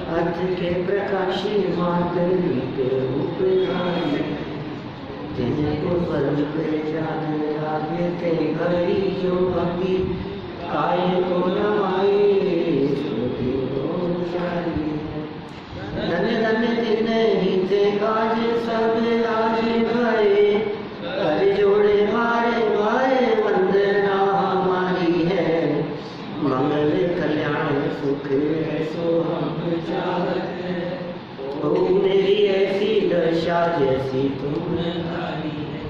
अर्थ के प्रकाशी मात्र जिनको बल पे जान आगे थे घड़ी जो भक्ति काय को नवाए धन्य धन्य दिन ही थे काज सब आज भरे कर जोड़े मारे भाई वंदना हमारी है मंगल कल्याण सुख सो हम चाहते हैं। हो मेरी ऐसी दशा जैसी तुम्हारी है,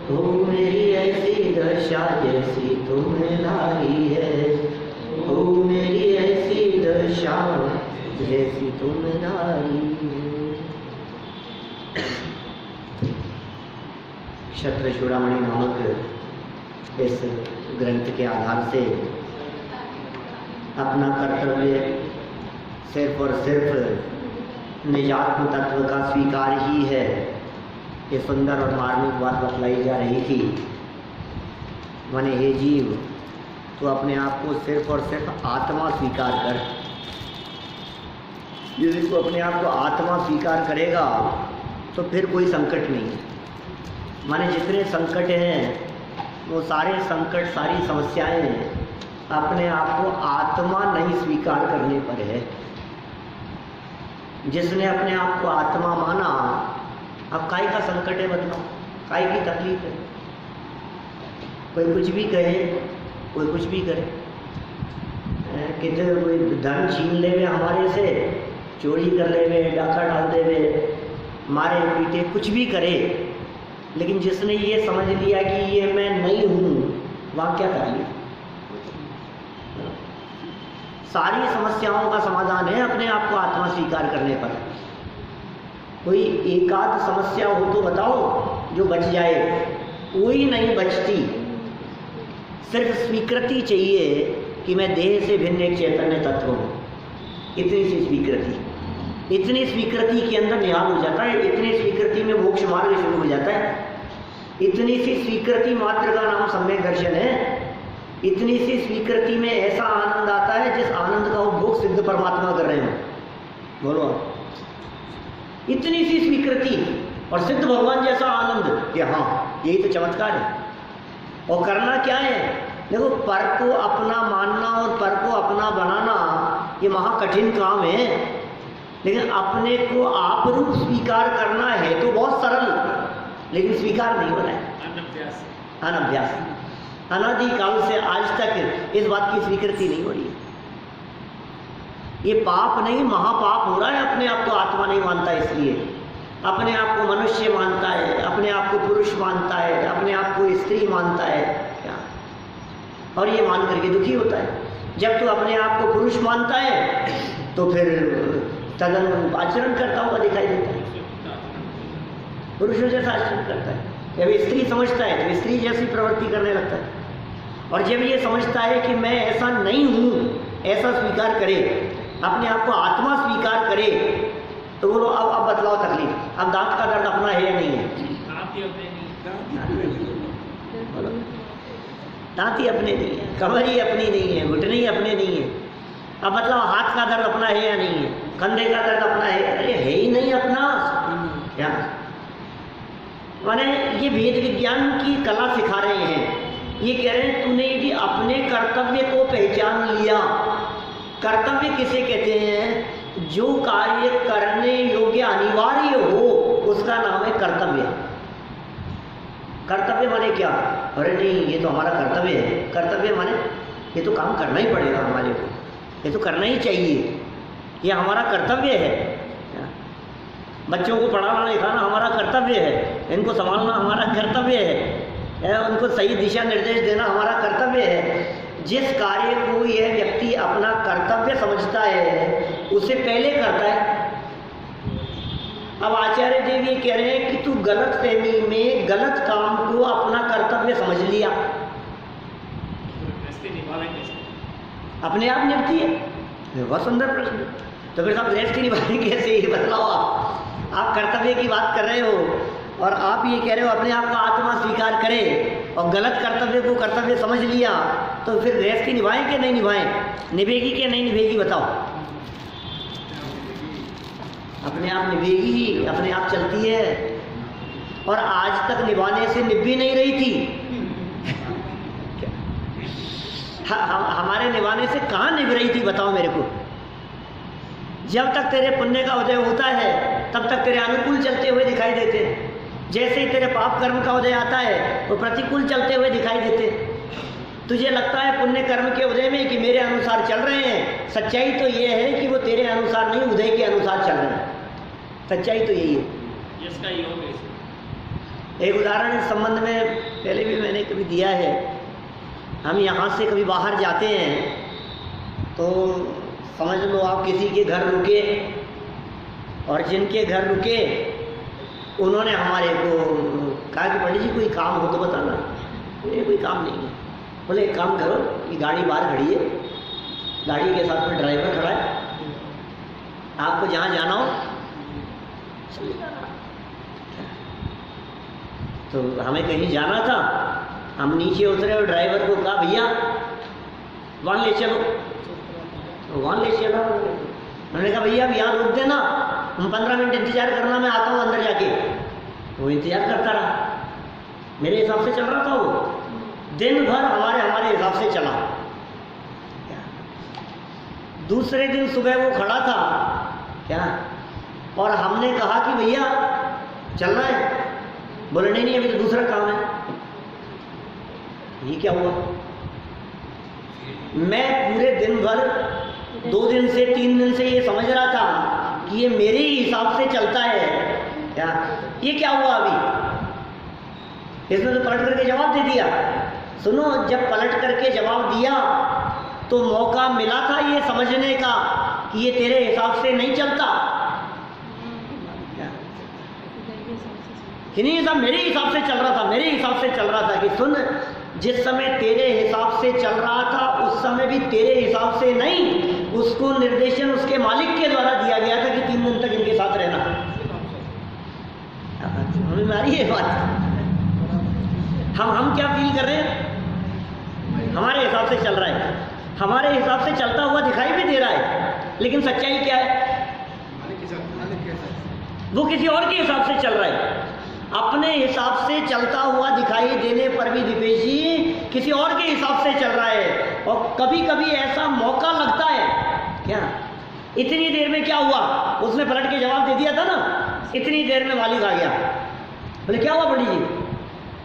हो मेरी ऐसी दशा जैसी तुम्हारी है, हो मेरी ऐसी दशा जैसी तुम्हारी है। क्षत्र चूड़ामणि नामक इस ग्रंथ के आधार से अपना कर्तव्य सिर्फ और सिर्फ निजात्म तत्व का स्वीकार ही है, ये सुंदर और मार्मिक बात बतलाई जा रही थी। माने हे जीव, तो अपने आप को सिर्फ और सिर्फ आत्मा स्वीकार कर। यदि तू अपने आप को आत्मा स्वीकार करेगा तो फिर कोई संकट नहीं है। माने जितने संकट हैं वो सारे संकट, सारी समस्याएं अपने आप को आत्मा नहीं स्वीकार करने पर है। जिसने अपने आप को आत्मा माना, अब काय का संकट है, बताओ काय की तकलीफ है। कोई कुछ भी कहे, कोई कुछ भी करे, कितने कोई धन छीन लेवे हमारे से, चोरी कर लेवे, डाका डाल देवे, मारे पीटे, कुछ भी करे, लेकिन जिसने ये समझ लिया कि ये मैं नहीं हूँ, वहाँ क्या तकलीफ। सारी समस्याओं का समाधान है अपने आप को आत्मा स्वीकार करने पर। कोई एकाध समस्या हो तो बताओ जो बच जाए, कोई नहीं बचती। सिर्फ स्वीकृति चाहिए कि मैं देह से भिन्न एक चैतन्य तत्व हूँ। इतनी सी स्वीकृति, इतनी स्वीकृति के अंदर निहाल हो जाता है, इतनी स्वीकृति में मोक्ष मार्ग शुरू हो जाता है। इतनी सी स्वीकृति मात्र का नाम सम्यक दर्शन है। इतनी सी स्वीकृति में ऐसा आनंद आता है जिस आनंद का उपभोग सिद्ध परमात्मा कर रहे हैं। बोलो, इतनी सी स्वीकृति और सिद्ध भगवान जैसा आनंद, कि हाँ यही तो चमत्कार है। और करना क्या है? देखो, पर को अपना मानना और पर को अपना बनाना ये महा कठिन काम है, लेकिन अपने को आप रूप स्वीकार करना है तो बहुत सरल, लेकिन स्वीकार नहीं हो रहा है। अनभ्यास, अनादिकाल से आज तक इस बात की स्वीकृति नहीं हो रही है। ये पाप नहीं, महापाप हो रहा है। अपने आप को आत्मा नहीं मानता, इसलिए अपने आप को मनुष्य मानता है, अपने आप को पुरुष मानता है, अपने आप को स्त्री मानता है, क्या, और ये मान करके दुखी होता है। जब तू अपने आप को पुरुष मानता है तो फिर तदनुरूप आचरण करता हुआ दिखाई देता है, पुरुषों जैसा आचरण करता है। जब स्त्री समझता है तो स्त्री जैसी प्रवृत्ति करने लगता है। और जब ये समझता है कि मैं ऐसा नहीं हूँ, ऐसा स्वीकार करे, अपने आप को आत्मा स्वीकार करे, तो बोलो अब बतलाओ तकलीफ। अब दांत का दर्द अपना है या नहीं है? दांत ही अपने नहीं है, कमर ही अपनी नहीं है, घुटने ही अपने नहीं है। अब बतलाओ हाथ का दर्द अपना है या नहीं है? कंधे का दर्द अपना है? अरे है ही नहीं अपना। क्या माने ये वेद विज्ञान की कला सिखा रहे हैं। ये कह रहे हैं तूने यदि अपने कर्तव्य को पहचान लिया। कर्तव्य किसे कहते हैं? जो कार्य करने योग्य अनिवार्य हो उसका नाम है कर्तव्य। कर्तव्य माने क्या? अरे नहीं, ये तो हमारा कर्तव्य है। कर्तव्य माने ये तो काम करना ही पड़ेगा हमारे को, ये तो करना ही चाहिए, ये हमारा कर्तव्य है। बच्चों को पढ़ाना लिखाना हमारा कर्तव्य है, इनको संभालना हमारा कर्तव्य है, उनको सही दिशा निर्देश देना हमारा कर्तव्य है। जिस कार्य को यह व्यक्ति अपना कर्तव्य समझता है उसे पहले करता है। अब आचार्य देव ये कह रहे हैं कि तू गलत फहमी में गलत काम को अपना कर्तव्य समझ लिया, अपने आप निभती है। बहुत सुंदर प्रश्न। तो फिर आप गृहस्थी निभाने कैसे, ये बतलाओ। आप कर्तव्य की बात कर रहे हो और आप ये कह रहे हो अपने आप को आत्मा स्वीकार करे, और गलत कर्तव्य को कर्तव्य समझ लिया, तो फिर गृहस्थी निभाएं कि नहीं निभाएं? निभेगी कि नहीं निभेगी बताओ? अपने आप निभेगी ही, अपने आप चलती है। और आज तक निभाने से निभ भी नहीं रही थी। हमारे निभाने से कहाँ निभ रही थी बताओ मेरे को? जब तक तेरे पुण्य का उदय होता है तब तक तेरे अनुकूल चलते हुए दिखाई देते हैं। जैसे ही तेरे पाप कर्म का उदय आता है वो प्रतिकूल चलते हुए दिखाई देते। तुझे लगता है पुण्य कर्म के उदय में कि मेरे अनुसार चल रहे हैं, सच्चाई तो ये है कि वो तेरे अनुसार नहीं, उदय के अनुसार चल रहे हैं। सच्चाई तो यही है। इसका योग है। एक उदाहरण इस संबंध में पहले भी मैंने कभी दिया है। हम यहाँ से कभी बाहर जाते हैं तो समझ लो आप किसी के घर रुके, और जिनके घर रुके उन्होंने हमारे को कहा कि पंडित जी कोई काम हो तो बताना। ये कोई काम नहीं है। बोले एक काम करो, ये गाड़ी बाहर खड़ी है, गाड़ी के साथ में ड्राइवर खड़ा है, आपको जहाँ जाना हो चले जाना। तो हमें कहीं जाना था, हम नीचे उतरे और ड्राइवर को कहा भैया वहाँ ले चलो, तो वहाँ ले चलो। उन्होंने कहा भैया अब यहाँ रोक देना, हम 15 मिनट इंतजार करना, मैं आता हूँ अंदर जाके। वो इंतजार करता रहा, मेरे हिसाब से चल रहा था वो। दिन भर हमारे हिसाब से चला। दूसरे दिन सुबह वो खड़ा था क्या, और हमने कहा कि भैया चलना है। बोले नहीं अभी तो दूसरा काम है। ये क्या हुआ? मैं पूरे दिन भर 2 दिन से 3 दिन से ये समझ रहा था कि ये मेरे ही हिसाब से चलता है क्या। ये क्या हुआ अभी? इसने तो पलट करके जवाब दे दिया। सुनो, जब पलट करके जवाब दिया तो मौका मिला था ये समझने का कि ये तेरे हिसाब से नहीं चलता कि नहीं, सब मेरे हिसाब से चल रहा था, मेरे हिसाब से चल रहा था। कि सुन, जिस समय तेरे हिसाब से चल रहा था उस समय भी तेरे हिसाब से नहीं, उसको निर्देशन उसके मालिक के द्वारा दिया गया था कि 3 दिन तक इनके साथ रहना। हमें मारी है बात। हम क्या फील कर रहे हैं? हमारे हिसाब से चल रहा है, हमारे हिसाब से चलता हुआ दिखाई भी दे रहा है, लेकिन सच्चाई क्या है? वो किसी और के हिसाब से चल रहा है। अपने हिसाब से चलता हुआ दिखाई देने पर भी दीपेश जी किसी और के हिसाब से चल रहा है। और कभी कभी ऐसा मौका लगता है क्या, इतनी देर में क्या हुआ, उसने पलट के जवाब दे दिया था ना, इतनी देर में मालिक आ गया। बोले क्या हुआ पंडित जी?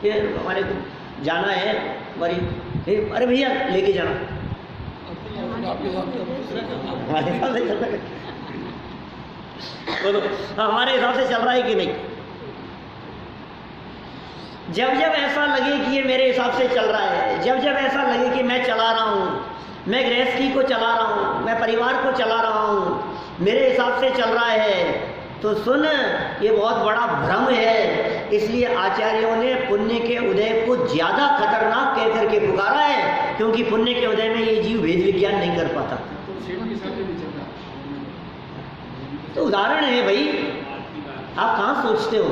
ये हमारे को जाना है हमारी। अरे भैया लेके जाना। हमारे हिसाब से चल रहा है, बोलो हमारे हिसाब से चल रहा है कि नहीं? जब जब ऐसा लगे कि ये मेरे हिसाब से चल रहा है, जब जब ऐसा लगे कि मैं चला रहा हूँ, मैं गृहस्थी को चला रहा हूँ, मैं परिवार को चला रहा हूँ, मेरे हिसाब से चल रहा है, तो सुन, ये बहुत बड़ा भ्रम है। इसलिए आचार्यों ने पुण्य के उदय को ज़्यादा खतरनाक कह करके पुकारा है, क्योंकि पुण्य के उदय में ये जीव भेद विज्ञान नहीं कर पाता। तो उदाहरण है भाई, आप कहाँ सोचते हो?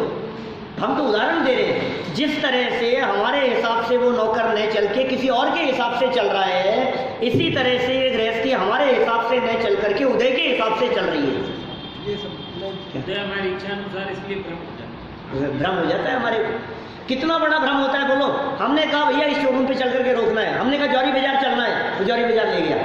हम तो उदाहरण दे रहे हैं। जिस तरह से हमारे हिसाब से वो नौकर न चल के किसी और के हिसाब से चल रहा है, इसी तरह से ये गृहस्थी हमारे हिसाब से न चल करके उदय के हिसाब से चल रही है। हमारी इच्छा अनुसार, इसलिए भ्रम हो जाता है हमारे। कितना बड़ा भ्रम होता है बोलो। हमने कहा भैया इस शोरूम पे चल करके रोकना है, हमने कहा जौहरी बाजार चलना है, तो जौहरी बाजार ले गया।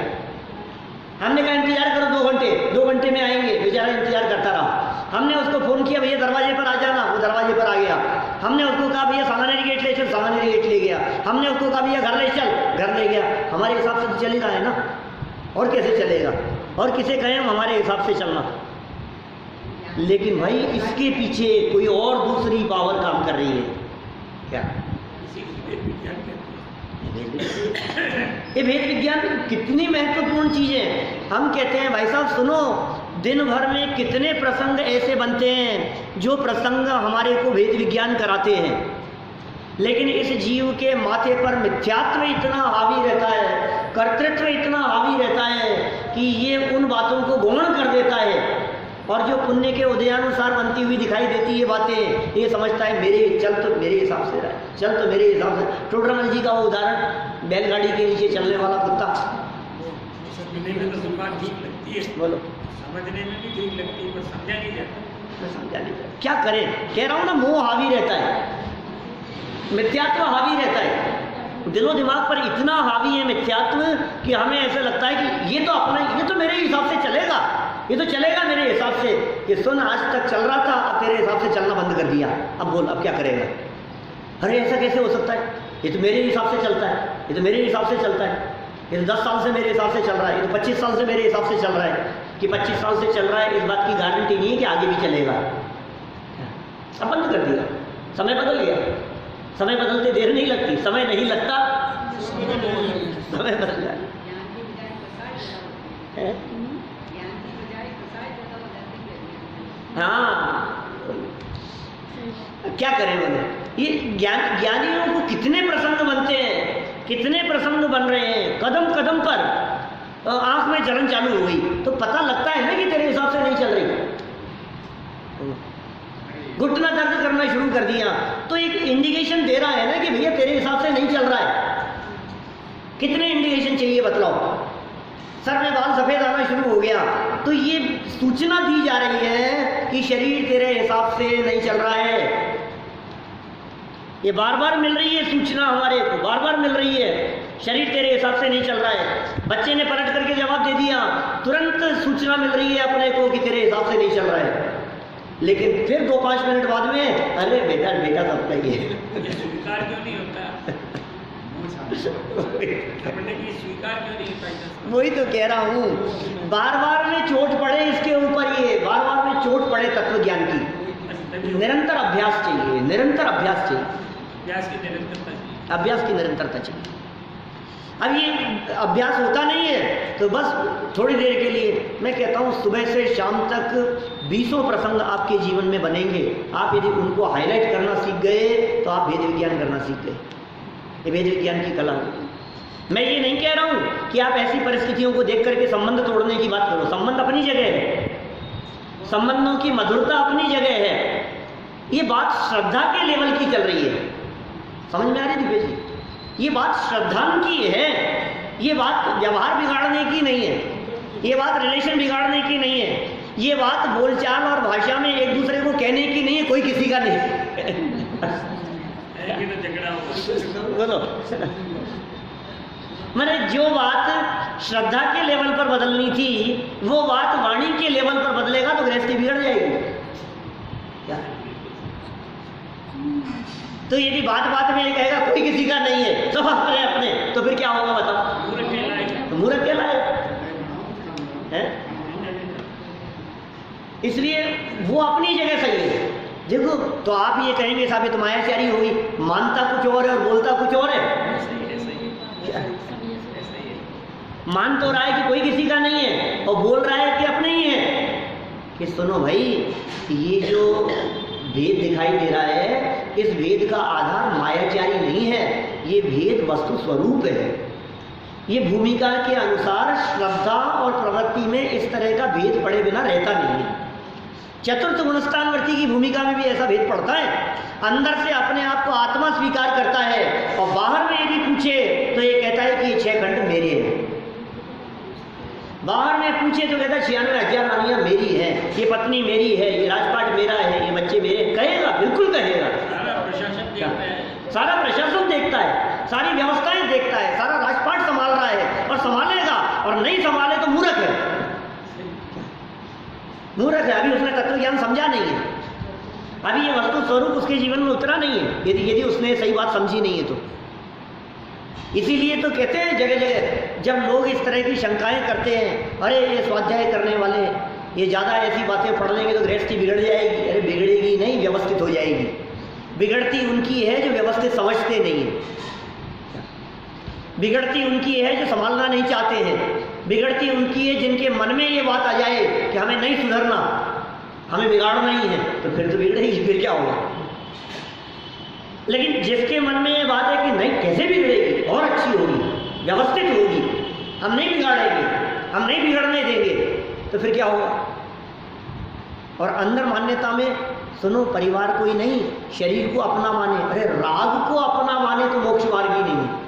हमने कहा इंतजार करो 2 घंटे, 2 घंटे में आएंगे, बेचारा इंतजार करता रहा। हमने उसको फ़ोन किया भैया दरवाजे पर आ जाना, वो दरवाजे पर आ गया। हमने उसको कहा भैया सांगानेरी गेट ले चल, सांगानेरी गेट ले गया। हमने उसको कहा भैया घर ले चल, घर ले गया। हमारे हिसाब से तो चल ही रहा है ना, और कैसे चलेगा? और किसे कहें हम हमारे हिसाब से चलना? लेकिन भाई इसके पीछे कोई और दूसरी पावर काम कर रही है क्या? ये भेद विज्ञान कितनी महत्वपूर्ण चीज़ है। हम कहते हैं भाई साहब सुनो, दिन भर में कितने प्रसंग ऐसे बनते हैं जो प्रसंग हमारे को भेद विज्ञान कराते हैं, लेकिन इस जीव के माथे पर मिथ्यात्व इतना हावी रहता है, कर्तृत्व इतना हावी रहता है कि ये उन बातों को गौण कर देता है और जो पुण्य के उदयानुसार बनती हुई दिखाई देती है बातें, ये समझता है मेरे चल तो मेरे हिसाब से रहा है, चल तो मेरे हिसाब से। टोडरमल जी का वो उदाहरण, बैलगाड़ी के नीचे चलने वाला कुत्ता। समझने में तो बात ठीक लगती है, बोलो, समझने में भी ठीक लगती है, पर समझा नहीं जाता। मैं समझा नहीं जाता। क्या करें, कह रहा हूँ ना, मोह हावी रहता है, मिथ्यात्व हावी रहता है, दिलो दिमाग पर इतना हावी है मिथ्यात्व कि हमें ऐसा लगता है कि ये तो अपना, ये तो मेरे हिसाब से चलेगा, ये तो चलेगा मेरे हिसाब से। कि सुन, आज तक चल रहा था, अब तेरे हिसाब से चलना बंद कर दिया, अब बोल अब क्या करेगा। अरे ऐसा कैसे हो सकता है, ये तो मेरे हिसाब से चलता है, ये तो मेरे हिसाब से चलता है, ये तो 10 साल से मेरे हिसाब से चल रहा है, ये तो 25 साल से मेरे हिसाब से चल रहा है। कि 25 साल से चल रहा है इस बात की गारंटी नहीं है कि आगे भी चलेगा। अब बंद कर दिया, समय बदल गया। समय बदलते देर नहीं लगती, समय नहीं लगता, समय बदल जाए। हाँ, क्या करें बोले, ये ज्ञानियों को कितने प्रसन्न बनते हैं, कितने प्रसन्न बन रहे हैं। कदम कदम पर आंख में जलन चालू हो गई तो पता लगता है ना कि तेरे हिसाब से नहीं चल रही। घुटना दर्द करना शुरू कर दिया तो एक इंडिकेशन दे रहा है ना कि भैया तेरे हिसाब से नहीं चल रहा है। कितने इंडिकेशन चाहिए बतलाओ। सर में बाल सफेद आना शुरू हो गया तो ये सूचना दी जा रही है कि शरीर तेरे हिसाब से नहीं चल रहा है। ये बार बार मिल रही है सूचना, हमारे को बार बार मिल रही है, शरीर तेरे हिसाब से नहीं चल रहा है। बच्चे ने पलट करके जवाब दे दिया, तुरंत सूचना मिल रही है अपने को कि तेरे हिसाब से नहीं चल रहा है। लेकिन फिर 2-5 मिनट बाद में अरे बेटा बेटा सब का ही है। स्वीकार क्यों नहीं होता? स्वीकार क्यों नहीं होता? वही तो कह रहा हूँ, बार बार में चोट पड़े इसके ऊपर, ये बार बार में चोट पड़े तत्व ज्ञान की। निरंतर अभ्यास चाहिए, निरंतर अभ्यास चाहिए, अभ्यास की निरंतरता चाहिए, अभ्यास की निरंतरता चाहिए। अब ये अभ्यास होता नहीं है तो बस थोड़ी देर के लिए, मैं कहता हूँ सुबह से शाम तक 20 प्रसंग आपके जीवन में बनेंगे। आप यदि उनको हाईलाइट करना सीख गए तो आप वेद विज्ञान करना सीख गए। ये वेद विज्ञान की कला है। मैं ये नहीं कह रहा हूँ कि आप ऐसी परिस्थितियों को देख करके संबंध तोड़ने की बात करो। संबंध अपनी जगह है, संबंधों की मधुरता अपनी जगह है। ये बात श्रद्धा के लेवल की चल रही है, समझ में आ रही दिव्य जी? ये बात श्रद्धा की है, ये बात व्यवहार बिगाड़ने की नहीं है, ये बात रिलेशन बिगाड़ने की नहीं है, ये बात बोलचाल और भाषा में एक दूसरे को कहने की नहीं है, कोई किसी का नहीं। तो झगड़ा होगा। बोलो, मैंने जो बात श्रद्धा के लेवल पर बदलनी थी वो बात वाणी के लेवल पर बदलेगा तो गृहस्थी बिगड़ जाएगी क्या? तो यदि बात बात में ये कहेगा कोई किसी का नहीं है, सब अपने अपने, तो फिर क्या होगा बताओ? मूर्ख कहलाएगा। इसलिए वो अपनी जगह सही है। देखो तो आप ये कहेंगे साहब ये तो मायाचारी हुई, मानता कुछ और है और बोलता कुछ और है। मान तो रहा है कि कोई किसी का नहीं है और बोल रहा है कि अपने ही है। कि सुनो भाई, ये जो वेद दिखाई दे रहा है, इस वेद का आधार मायाचारी नहीं है, ये वेद वस्तु स्वरूप है। ये भूमिका के अनुसार श्रद्धा और प्रवृत्ति में इस तरह का भेद पड़े बिना रहता नहीं है। चतुर्थ गुणस्थानवर्ती की भूमिका में भी ऐसा भेद पड़ता है। अंदर से अपने आप को आत्मा स्वीकार करता है और बाहर में यदि पूछे तो ये कहता है कि ये 6 खंड मेरे हैं। बाहर में पूछे तो कहता है 96,000 रानियां मेरी हैं, ये पत्नी मेरी है, ये राजपाट मेरा है, ये बच्चे मेरे। कहेगा, बिल्कुल कहेगा। सारा प्रशासन देखता है, सारा प्रशासन देखता है, सारी व्यवस्थाएं देखता है, सारा राजपाट संभाल रहा है और संभालेगा, और नहीं संभाले तो मूर्ख है। मूर्ख है, अभी उसने तत्व ज्ञान समझा नहीं है, अभी ये वस्तु स्वरूप उसके जीवन में उतरा नहीं है, यदि उसने सही बात समझी नहीं है तो। इसीलिए तो कहते हैं जगह जगह जब लोग इस तरह की शंकाएं करते हैं, अरे ये स्वाध्याय करने वाले ये ज़्यादा ऐसी बातें पढ़ लेंगे तो गृहस्थी बिगड़ जाएगी। अरे बिगड़ेगी नहीं, व्यवस्थित हो जाएगी। बिगड़ती उनकी है जो व्यवस्थित समझते नहीं है, बिगड़ती उनकी है जो संभालना नहीं चाहते हैं, बिगड़ती उनकी है जिनके मन में ये बात आ जाए कि हमें नहीं सुधरना, हमें बिगाड़ना ही है, तो फिर तो बिगड़ेगी, फिर क्या होगा। लेकिन जिसके मन में ये बात है कि नहीं, कैसे बिगड़ेगी, और अच्छी होगी, व्यवस्थित होगी, हम नहीं बिगाड़ेंगे, हम नहीं बिगड़ने देंगे, तो फिर क्या होगा? और अंदर मान्यता में सुनो, परिवार कोई नहीं, शरीर को अपना माने। अरे राग को अपना माने तो मोक्ष मार्ग ही नहीं है।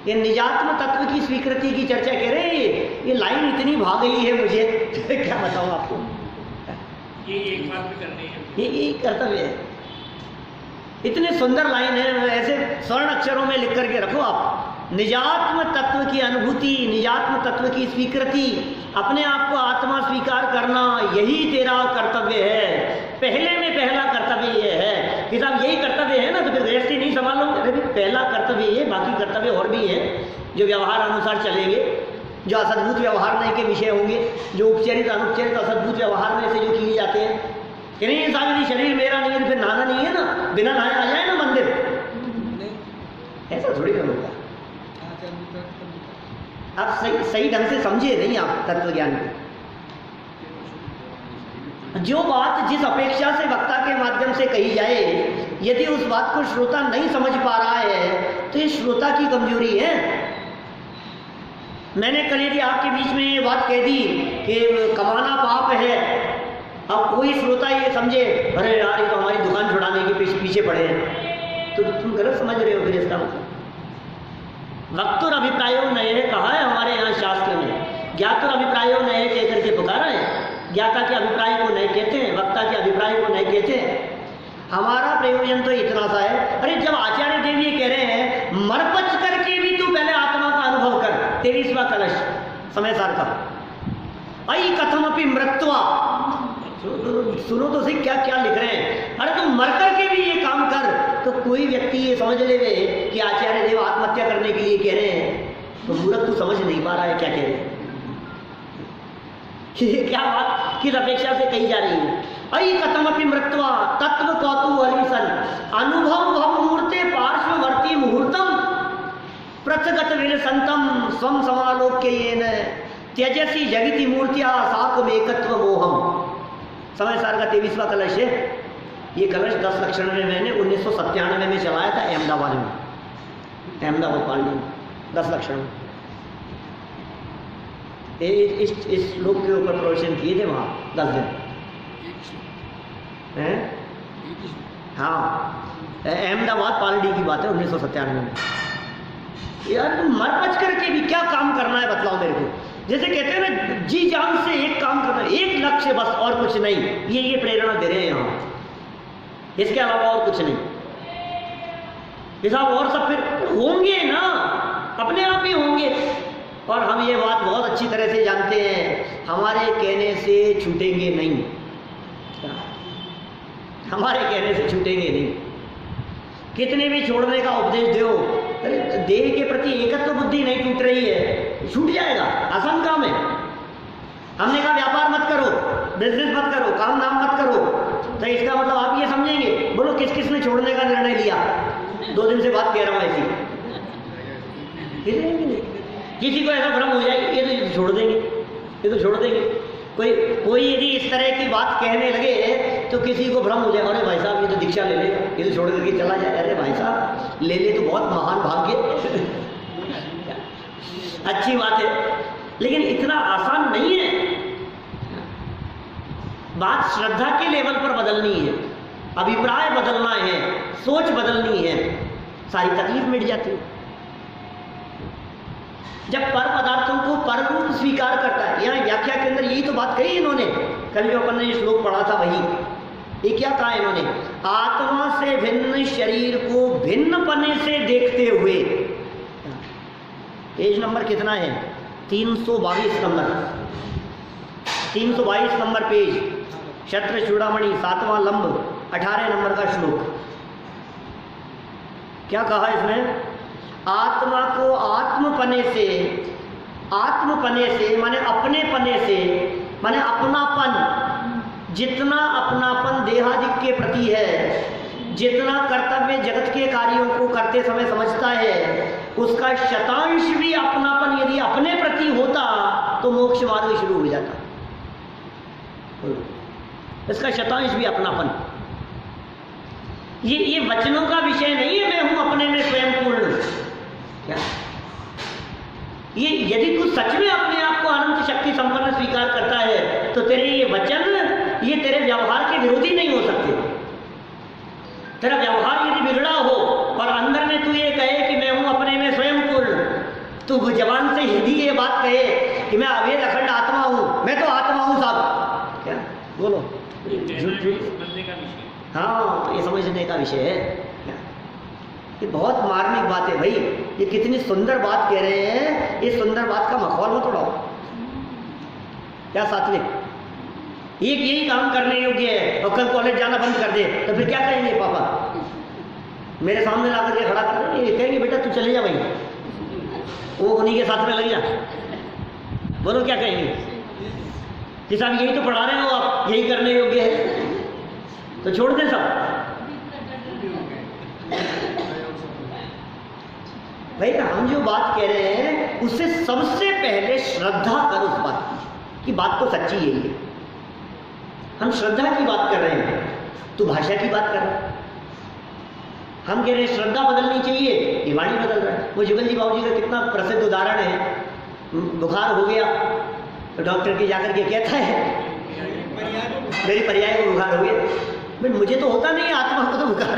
ये निजात्म तत्व की स्वीकृति की चर्चा कह रहे हैं। ये लाइन इतनी भाग गई है मुझे क्या बताऊं आपको। ये एक बात भी करनी है, ये कर्तव्य है। इतने सुंदर लाइन है, ऐसे स्वर्ण अक्षरों में लिख करके रखो आप। निजात्म तत्व की अनुभूति, निजात्म तत्व की स्वीकृति, अपने आप को आत्मा स्वीकार करना, यही तेरा कर्तव्य है। पहले में पहला कर्तव्य ये है कि साहब यही कर्तव्य है ना, तो फिर गृहस्थी नहीं संभालोगे। अरे पहला कर्तव्य ये, बाकी कर्तव्य और भी है जो व्यवहार अनुसार चलेंगे, जो असद्भुत व्यवहार नहीं के विषय होंगे, जो उपचरित अनुपचरित असद्भुत व्यवहार में से जो किए जाते हैं कि नहीं साहब यदि शरीर मेरा नहीं है तो फिर नहाना नहीं है ना, बिना नहाए आ जाए ना मंदिर, ऐसा थोड़ी ना होगा। आप सही ढंग से समझे नहीं आप तत्व ज्ञान को। जो बात जिस अपेक्षा से वक्ता के माध्यम से कही जाए, यदि उस बात को श्रोता नहीं समझ पा रहा है तो ये श्रोता की कमजोरी है। मैंने कल यदि आपके बीच में ये बात कह दी कि कमाना पाप है, अब कोई श्रोता ये समझे अरे यार ये तो हमारी दुकान छुड़ाने के पीछे पड़े हैं, तो तुम गलत समझ रहे हो। फिर इसका मतलब वक्तुर अभिप्रायो नये कहा है हमारे यहाँ शास्त्र में, ज्ञातुर अभिप्रायो नये कह करके पुकारा है। ज्ञाता के अभिप्राय को नहीं कहते हैं, वक्ता के अभिप्राय को नहीं कहते हैं। हमारा प्रयोजन तो इतना सा है, अरे जब आचार्य देव ये कह रहे हैं मरपच करके भी तू पहले आत्मा का अनुभव कर, 23वां कलश समय सार का, अई कथमपि मृत्वा, सुनो तो सही क्या क्या लिख रहे हैं। अरे तुम मर करके भी ये काम कर, तो कोई व्यक्ति ये समझ ले कि आचार्य देव आत्महत्या करने के लिए कह रहे हैं, तो मूर्ख तू समझ नहीं पा रहा है क्या कह रहे हैं। ये क्या बात किस अपेक्षा से कही जा रही है। अई कथमपि मृत्वा तत्व कौतूहलीसन अनुभव भव मूर्ते पार्श्ववर्ती मुहूर्तम प्रथगत विलसंतम स्वम समालोक्य येन त्यजसी जगति मूर्तिया साकमेकत्व मोहम। समय सार का 23वां कलश है। ये कलश 10 लक्षण में मैंने 1997 में चलाया था अहमदाबाद में, अहमदाबाद पार्टी में 10 लक्षण में। इस श्लोक के ऊपर प्रवचन किए थे वहाँ 10 दिन हैं। हाँ, अहमदाबाद पार्टी की बात है 1997 में। यार तुम मर पच करके भी क्या काम करना है बतलाओ मेरे को। जैसे कहते हैं ना जी जान से एक काम करना है, एक लक्ष्य बस और कुछ नहीं। ये प्रेरणा दे रहे हैं यहाँ, इसके अलावा और कुछ नहीं। ये साहब और सब फिर होंगे ना, अपने आप ही होंगे। और हम ये बात बहुत अच्छी तरह से जानते हैं, हमारे कहने से छूटेंगे नहीं, हमारे कहने से छूटेंगे नहीं। कितने भी छोड़ने का उपदेश दो, अरे देह के प्रति एकत्व बुद्धि नहीं टूट रही है, छूट जाएगा, आसान काम है। हमने कहा व्यापार मत करो, बिजनेस मत करो, काम नाम मत करो, तो इसका मतलब आप ये समझेंगे, बोलो किस किस ने छोड़ने का निर्णय लिया। 2 दिन से बात कह रहा हूँ ऐसी, किसी को ऐसा भ्रम हो जाए ये तो छोड़ देंगे, ये तो छोड़ देंगे। कोई यदि इस तरह की बात कहने लगे तो किसी को भ्रम हो जाए, अरे भाई साहब ये तो दीक्षा ले लेगा, ये तो छोड़ करके चला जाए। अरे भाई साहब ले ले तो बहुत महान भाग्य अच्छी बात है, लेकिन इतना आसान नहीं है। बात श्रद्धा के लेवल पर बदलनी है, अभिप्राय बदलना है, सोच बदलनी है, सारी तकलीफ मिट जाती है। जब पर पदार्थों को पर रूप स्वीकार करता है, यहाँ व्याख्या के अंदर यही तो बात कही इन्होंने। कल जो अपन ने ये श्लोक पढ़ा था वही, ये क्या कहा इन्होंने, आत्मा से भिन्न शरीर को भिन्न पने से देखते हुए। पेज नंबर कितना है, 322 नंबर, 322 नंबर पेज, क्षत्र चूड़ामणि 7वां लंब 18 नंबर का श्लोक। क्या कहा इसमें, आत्मा को आत्मपने से माने अपने पने से, माने अपनापन, जितना अपनापन देहादिक के प्रति है, जितना कर्तव्य जगत के कार्यों को करते समय समझता है, उसका शतांश भी अपनापन यदि अपने प्रति होता तो मोक्ष मार्ग शुरू हो जाता। इसका शतांश भी अपनापन। ये वचनों का विषय नहीं है, मैं हूं अपने में स्वयं पूर्ण। क्या ये यदि तू सच में अपने आप को अनंत शक्ति संपन्न स्वीकार करता है तो तेरे ये तेरे व्यवहार के विरोधी नहीं हो सकते। तेरा व्यवहार यदि बिगड़ा हो और अंदर में तू ये कहे कि मैं हूं अपने में स्वयं पूर्ण, तू जबान से यदि ये बात कहे कि मैं अवेद अखंड आत्मा हूं, मैं तो आत्मा हूं साहब, क्या बोलो, समझने का विषय। हाँ, ये समझने का विषय है। ये बहुत मार्मिक बात है भाई, ये कितनी सुंदर बात कह रहे हैं, ये सुंदर बात का मखौल मत उड़ाओ। क्या सात्विक, एक यही काम करने योग्य है और कल कॉलेज जाना बंद कर दे तो फिर क्या कहेंगे पापा? मेरे सामने ला करके खड़ा कर देंगे, कहेंगे बेटा तू चले जा भाई, वो उन्हीं के साथ में लग जा। बोलो क्या कहेंगे कि साहब यही तो पढ़ा रहे हो आप, यही करने योग्य है, तो छोड़ दें सब। भाई हम जो बात कह रहे हैं उससे सबसे पहले श्रद्धा कर उस बात की बात तो सच्ची यही है। हम श्रद्धा की बात कर रहे हैं, तू भाषा की बात कर रहा है। हम कह रहे हैं श्रद्धा बदलनी चाहिए, ये वाणी बदल रहा है। वो जुगल जी बाबू जी का कितना प्रसिद्ध उदाहरण है, बुखार हो गया तो डॉक्टर के जाकर के कहता है मेरी पर्याय को बुखार हो गया। भाई मुझे तो होता नहीं, आत्मा को तो बुखार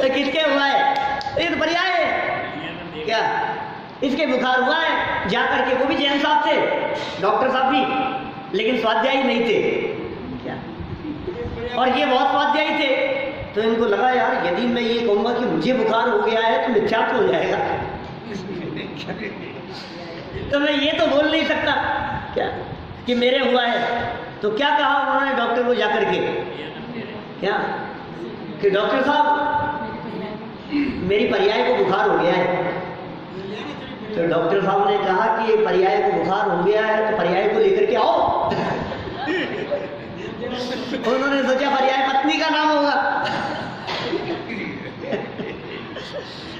तो किसके हुआ है? ये तो पर्याय है क्या, इसके बुखार हुआ है। जाकर के वो भी जैन साहब थे, डॉक्टर साहब भी, लेकिन स्वाध्यायी नहीं थे क्या, और ये बहुत स्वाध्यायी थे। तो इनको लगा यार यदि मैं ये कहूंगा कि मुझे बुखार हो गया है तो मिथ्यात्व हो जाएगा तो मैं ये तो बोल नहीं सकता क्या कि मेरे हुआ है। तो क्या कहा उन्होंने डॉक्टर को जाकर के, क्या कि डॉक्टर साहब मेरी पर्याय को बुखार हो गया है। तो डॉक्टर साहब ने कहा कि पर्याय को बुखार हो गया है तो पर्याय को लेकर के आओ उन्होंने सोचा पर्याय पत्नी का नाम होगा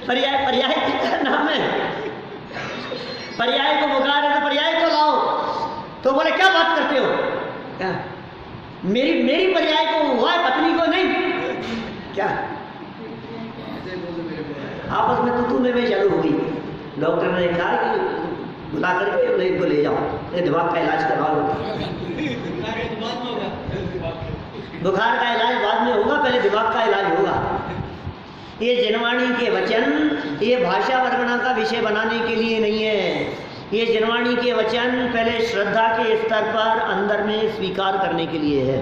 पर्याय किसका नाम है? पर्याय को बुखार है तो पर्याय को लाओ। तो बोले क्या बात करते हो, क्या मेरी पर्याय को हुआ है पत्नी को नहीं क्या? आपस में तू में चालू हो गई। डॉक्टर ने कहा कि बुला करके इनको ले जाओ, ये दिमाग का इलाज करवाओ। बुखार का इलाज बाद में होगा, पहले दिमाग का इलाज होगा। ये जनवाणी के वचन ये भाषा वर्णना का विषय बनाने के लिए नहीं है। ये जनवाणी के वचन पहले श्रद्धा के स्तर पर अंदर में स्वीकार करने के लिए है।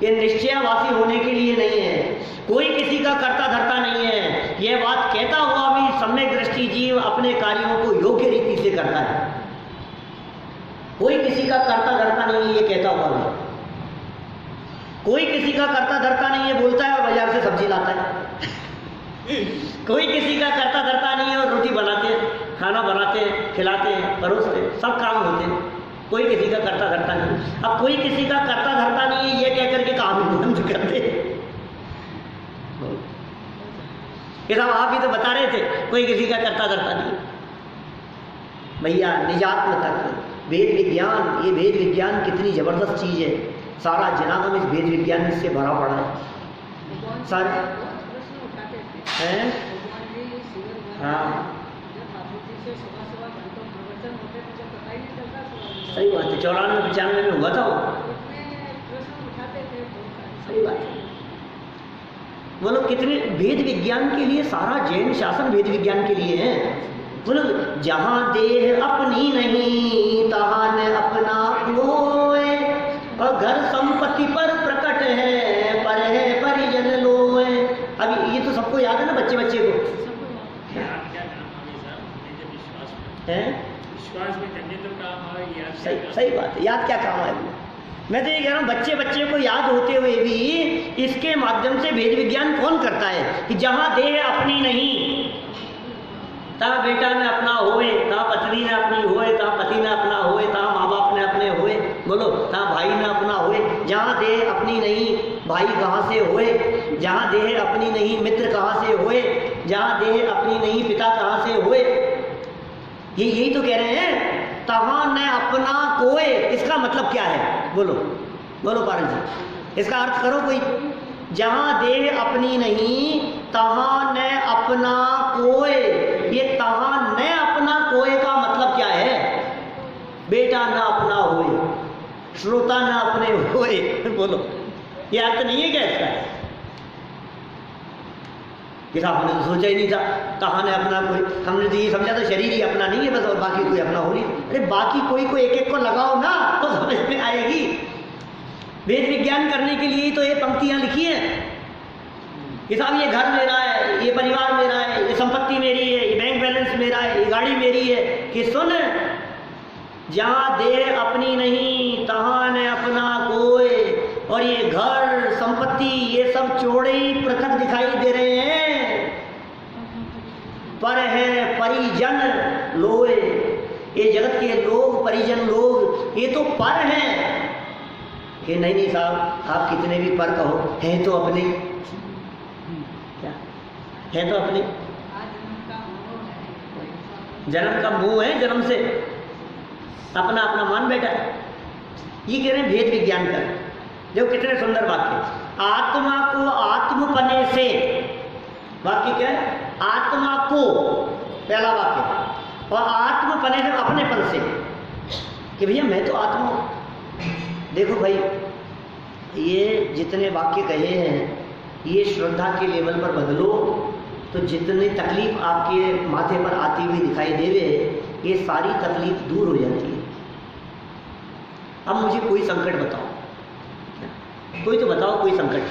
ये निश्चयवासी होने के लिए नहीं है। कोई किसी का कर्ता धर्ता नहीं है। यह बात कहता हुआ भी सम्यक दृष्टि जीव अपने कार्यों को योग्य रीति से करता है। कोई किसी का कर्ता धर्ता नहीं है, ये कहता हुआ भी। कोई किसी का कर्ता धर्ता नहीं है, बोलता है और बाजार से सब्जी लाता है। कोई किसी का कर्ता धर्ता नहीं है और रोटी बनाते हैं, खाना बनाते हैं, खिलाते हैं, परोसते हैं, सब काम होते हैं। कोई किसी का कर्ता धर्ता नहीं। अब कोई किसी का कर्ता धर्ता नहीं है ये कह करके काम बंद करते। ये सब आप ही तो बता रहे थे कोई किसी का कर्ता धर्ता नहीं। भैया निजात्म तत्व वेद विज्ञान, ये वेद विज्ञान कितनी जबरदस्त चीज है। सारा जनागम इस वेद विज्ञान से भरा पड़ा है। सारे हैं हाँ सही बात है। 94-95 में हुआ था वो, सही बात है। बोलो कितने वेद विज्ञान के लिए, सारा जैन शासन वेद विज्ञान के लिए है। बोलो जहाँ देह अपनी नहीं तहाँ न अपना कोय, और घर संपत्ति पर प्रकट है पर है परिजन लोए। अभी ये तो सबको याद है ना, बच्चे बच्चे को है। विश्वास में करने तो काम है, याद सही बात है। याद क्या काम है? मैं तो ये कह रहा हूँ बच्चे को याद होते हुए भी इसके माध्यम से वेद विज्ञान कौन करता है कि जहाँ देह अपनी नहीं तहाँ बेटा ने अपना होए, तहाँ पत्नी ने अपनी होए, तहाँ पति ने अपना होए, तहाँ माँ बाप ने अपने होए। बोलो तहाँ भाई ने अपना होए। जहाँ देह अपनी नहीं भाई कहाँ से होए, जहाँ देह अपनी नहीं मित्र कहाँ से होए, जहाँ देह अपनी नहीं पिता कहाँ से होए। ये यही तो कह रहे हैं तहाँ न अपना कोय। इसका मतलब क्या है? बोलो बोलो पारन जी, इसका अर्थ करो कोई। जहाँ देह अपनी नहीं तहाँ न अपना कोय। ये तहाँ न अपना कोय का मतलब श्रोता ना अपने होए। बोलो, ये अर्थ नहीं है क्या इसका? कि साहब हमने तो सोचा ही नहीं था, कहा ने अपना कोई, हमने तो ये समझा था शरीर ही अपना नहीं है बस, और बाकी कोई अपना हो नहीं। अरे बाकी कोई को एक एक को लगाओ ना तो समझ में आएगी। वेद विज्ञान करने के लिए तो ये पंक्तियां लिखी हैं कि साहब ये घर मेरा है, ये परिवार मेरा है, ये संपत्ति मेरी है, ये बैंक बैलेंस मेरा है, ये गाड़ी मेरी है। कि सुन, जहाँ देह अपनी नहीं तहाँ न अपना कोई, और ये घर संपत्ति ये सब चौड़े ही पृथक दिखाई दे रहे हैं। पर है परिजन लोए, ये जगत के लोग, परिजन लोग, ये तो पर हैं। कि नहीं नहीं साहब, आप कितने भी पर कहो, है तो अपने, क्या है तो अपने। जन्म का मोह है, जन्म से अपना अपना मान बैठा है। ये कह रहे हैं भेद विज्ञान कर। देखो कितने सुंदर वाक्य। आत्मा को आत्मपने से, वाक्य क्या है? आत्मा को, पहला वाक्य, और आत्मपने से अपनेपन से, कि भैया मैं तो आत्मा हूं। देखो भाई, ये जितने वाक्य कहे हैं ये श्रद्धा के लेवल पर बदलो तो जितनी तकलीफ आपके माथे पर आती हुई दिखाई देवे, ये सारी तकलीफ दूर हो जाती है। अब मुझे कोई संकट बताओ, कोई तो बताओ कोई संकट।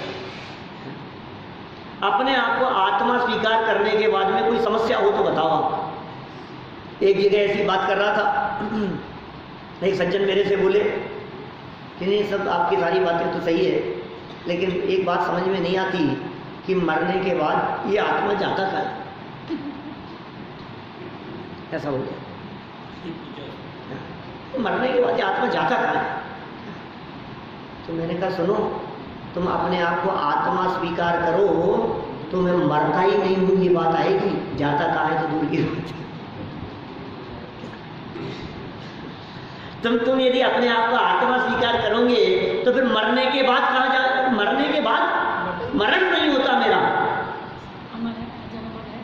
अपने आप को आत्मा स्वीकार करने के बाद में कोई समस्या हो तो बताओ आप। एक जगह ऐसी बात कर रहा था, एक सज्जन मेरे से बोले कि नहीं सब आपकी सारी बातें तो सही है, लेकिन एक बात समझ में नहीं आती कि मरने के बाद ये आत्मा जाता कहाँ है? ऐसा हो गया, मरने के बाद ये आत्मा जाता कहाँ है? तो मैंने कहा सुनो, तुम अपने आप को आत्मा स्वीकार करो तो मैं मरता ही नहीं हूँ, ये बात आएगी। जाता कहाँ है तो दूर की बात है। तुम यदि अपने आप को आत्मा स्वीकार करोगे तो फिर मरने के बाद कहाँ जा, मरने के बाद मरण नहीं होता मेरा,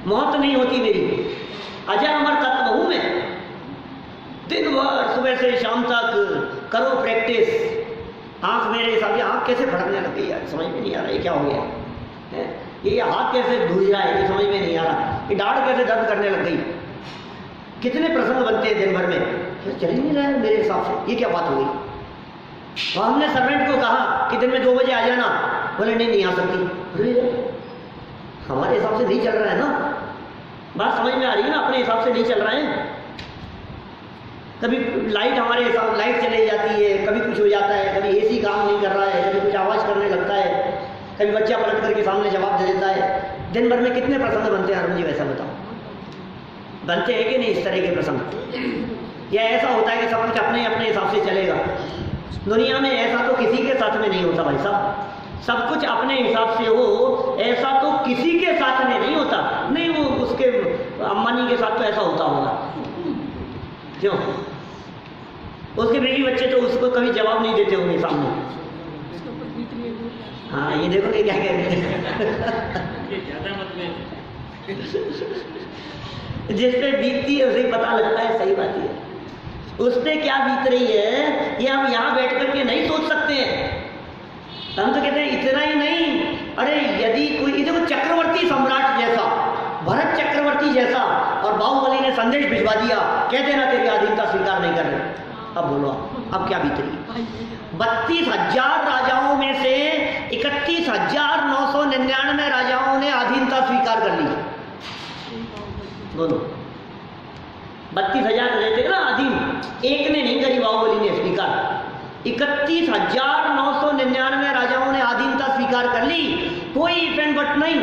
मौत नहीं होती मेरी, अजर अमर तत्व हूं मैं। दिन भर सुबह से शाम तक करो प्रैक्टिस। आंख मेरे हिसाब से आंख कैसे फड़कने लग गई यार, समझ में नहीं आ रहा ये क्या हो गया है? ये हाथ कैसे धुल रहा है, ये समझ में नहीं आ रहा। ये दाढ़ कैसे दर्द करने लग गई। कितने प्रसंग बनते हैं दिन भर में, चल ही नहीं रहा है मेरे हिसाब से, ये क्या बात हो गई। तो हमने सर्वेंट को कहा कि दिन में 2 बजे आ जाना, बोले नहीं आ सकती। हमारे हिसाब से नहीं चल रहा है ना, बात समझ में आ रही है ना, अपने हिसाब से नहीं चल रहा है। कभी लाइट हमारे हिसाब, लाइट चली जाती है, कभी कुछ हो जाता है, कभी एसी काम नहीं कर रहा है, कभी कुछ आवाज़ करने लगता है, कभी बच्चा पलट करके सामने जवाब दे देता है। दिन भर में कितने प्रसंग बनते हैं अरुण जी, वैसा बताओ, बनते हैं कि नहीं इस तरह के प्रसंग? या ऐसा होता है कि सब कुछ अपने अपने हिसाब से चलेगा? दुनिया में ऐसा तो किसी के साथ में नहीं होता भाई साहब। सब कुछ अपने हिसाब से हो ऐसा तो किसी के साथ में नहीं होता। नहीं, वो उसके अम्बानी के साथ तो ऐसा होता होगा, क्यों? उसके बेटी बच्चे तो उसको कभी जवाब नहीं देते होंगे सामने। हाँ, ये देखो कि क्या कह रहे हैं। जिस पे बीतती है उसे पता लगता है, सही बात है। उस पे क्या बीत रही है ये हम यहाँ बैठ करके नहीं सोच सकते हैं। हम तो कहते हैं इतना ही नहीं, अरे यदि कोई, देखो चक्रवर्ती सम्राट जैसा, भरत चक्रवर्ती जैसा, और बाहुबली ने संदेश भिजवा दिया, कह देना तेरी अधीनता स्वीकार नहीं कर रहे। अब बोलो, अब क्या बीत रही है? 32,000 राजाओं में से 31,999 राजाओं ने अधीनता स्वीकार कर ली। बोलो, 32,000 रहते ना अधीन, एक ने नहीं करी, बाहुबली ने स्वीकार। 31,999 राजाओं ने अधीनता स्वीकार कर ली, कोई इफ एंड बट नहीं।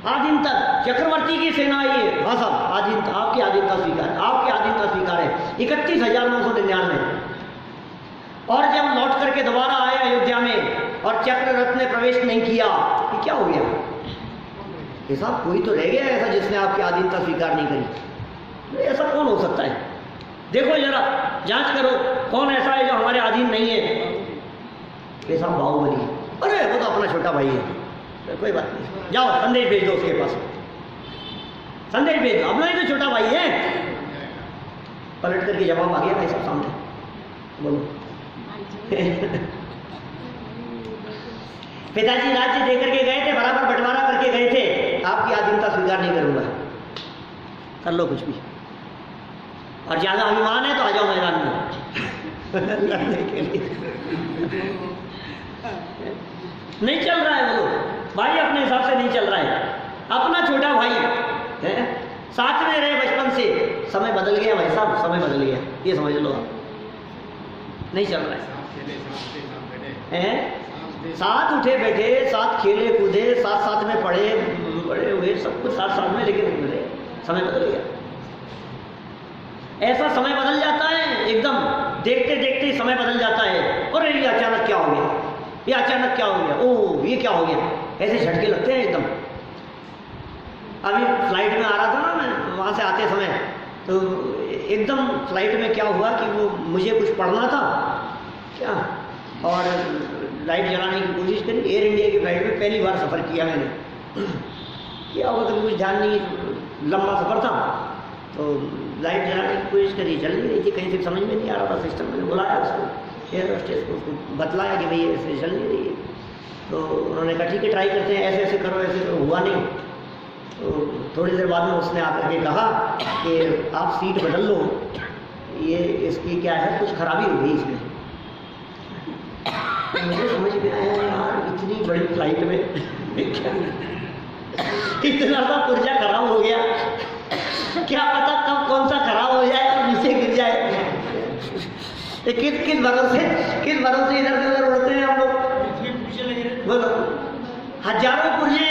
आधीनता, चक्रवर्ती की सेना ये, हाँ साहब आधीनता, आपकी आधीनता स्वीकार, आपकी आधीनता स्वीकार है। 31,999। और जब लौट करके दोबारा आए अयोध्या में और चक्ररथ ने प्रवेश नहीं किया, ये क्या हो गया? ये साहब कोई तो रह गया ऐसा जिसने आपकी आधीनता स्वीकार नहीं करी। ऐसा कौन हो सकता है? देखो जरा जांच करो, कौन ऐसा है जो हमारे अधीन नहीं है? ये साहब बाहुबली। अरे वो तो अपना छोटा भाई है, कोई बात नहीं, जाओ संदेश भेज दो उसके पास, संदेश भेज दो, अपना ही तो छोटा भाई है। पलट करके जवाब आ गया भाई साहब सामने। बोलो। पिताजी राज्य देकर के गए थे, बराबर बंटवारा करके गए थे, आपकी आधीनता स्वीकार नहीं करूंगा, कर लो कुछ भी, और ज्यादा अभिमान है तो आ जाओ मैदान में लड़ने के लिए। नहीं चल रहा है वो भाई, अपने हिसाब से नहीं चल रहा है। अपना छोटा भाई है, साथ में रहे बचपन से, समय बदल गया भाई साहब, समय बदल गया, ये समझ लो आप, नहीं चल रहा है। साथ उठे बैठे, साथ खेले कूदे, साथ साथ में पढ़े बड़े हुए, सब कुछ साथ साथ में, लेकिन समय बदल गया। ऐसा समय बदल जाता है एकदम, देखते देखते ही समय बदल जाता है। और ये अचानक क्या हो गया, ये अचानक क्या हो गया, ओह ये क्या हो गया, ऐसे झटके लगते हैं एकदम। अभी फ्लाइट में आ रहा था ना मैं, वहाँ से आते समय, तो एकदम फ्लाइट में क्या हुआ कि वो मुझे कुछ पढ़ना था क्या, और लाइट जलाने की कोशिश करी। एयर इंडिया की फ्लाइट में पहली बार सफ़र किया मैंने, क्या हुआ तो कुछ ध्यान नहीं, लंबा सफ़र था, तो लाइट जलाने की कोशिश करी, जल नहीं रही थी, कहीं से समझ में नहीं आ रहा था सिस्टम। मैंने बुलाया उसको, एयर होस्टेस को, उसको बतलाया कि भाई ऐसे जल नहीं रही है। तो उन्होंने कहा ठीक है ट्राई करते हैं, ऐसे ऐसे करो, ऐसे करो, हुआ नहीं। तो थोड़ी देर बाद में उसने आकर के कहा कि आप सीट बदल लो, ये इसकी क्या है, कुछ खराबी हो गई इसमें। मुझे समझ में आया यार, इतनी बड़ी फ्लाइट में इतना सा पुर्जा खराब हो गया, क्या पता कब कौन सा खराब हो जाए और नीचे गिर जाए। किस भरोसे इधर से उधर उड़ते हैं हम लोग, बोलो। हजारों पुर्जे,